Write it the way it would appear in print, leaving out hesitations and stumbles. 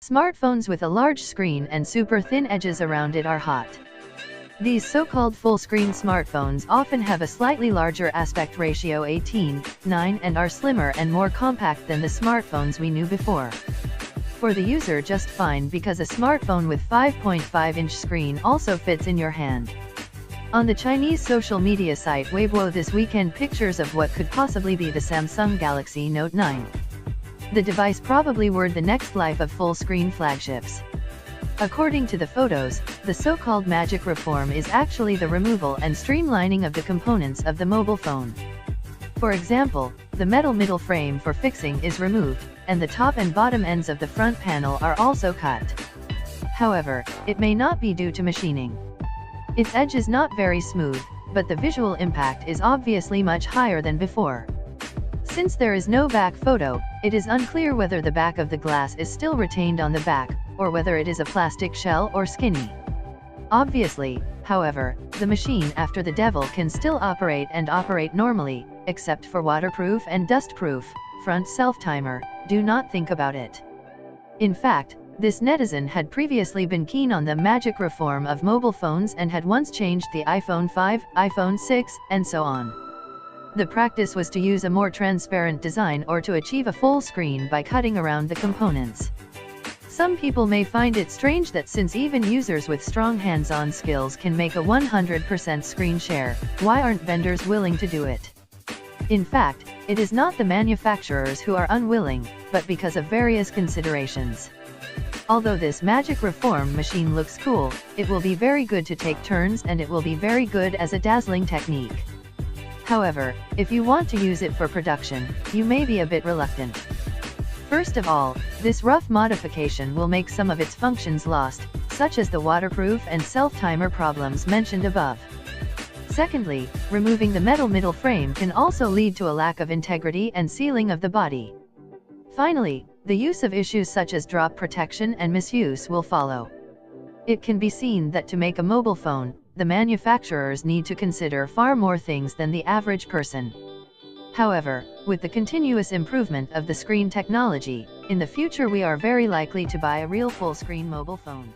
Smartphones with a large screen and super thin edges around it are hot. These so-called full-screen smartphones often have a slightly larger aspect ratio 18:9 and are slimmer and more compact than the smartphones we knew before. For the user just fine because a smartphone with 5.5-inch screen also fits in your hand. On the Chinese social media site Weibo this weekend pictures of what could possibly be the Samsung Galaxy Note 9. The device probably were the next life of full-screen flagships. According to the photos, the so-called magic reform is actually the removal and streamlining of the components of the mobile phone. For example, the metal middle frame for fixing is removed, and the top and bottom ends of the front panel are also cut. However, it may not be due to machining. Its edge is not very smooth, but the visual impact is obviously much higher than before. Since there is no back photo, it is unclear whether the back of the glass is still retained on the back, or whether it is a plastic shell or skinny. Obviously, however, the machine after the devil can still operate and operate normally, except for waterproof and dustproof, front self-timer, do not think about it. In fact, this netizen had previously been keen on the magic reform of mobile phones and had once changed the iPhone 5, iPhone 6, and so on. The practice was to use a more transparent design or to achieve a full screen by cutting around the components. Some people may find it strange that since even users with strong hands-on skills can make a 100% screen share, why aren't vendors willing to do it? In fact, it is not the manufacturers who are unwilling, but because of various considerations. Although this magic reform machine looks cool, it will be very good to take turns and it will be very good as a dazzling technique. However, if you want to use it for production, you may be a bit reluctant. First of all, this rough modification will make some of its functions lost, such as the waterproof and self-timer problems mentioned above. Secondly, removing the metal middle frame can also lead to a lack of integrity and sealing of the body. Finally, the use of issues such as drop protection and misuse will follow. It can be seen that to make a mobile phone, the manufacturers need to consider far more things than the average person. However, with the continuous improvement of the screen technology, in the future we are very likely to buy a real full-screen mobile phone.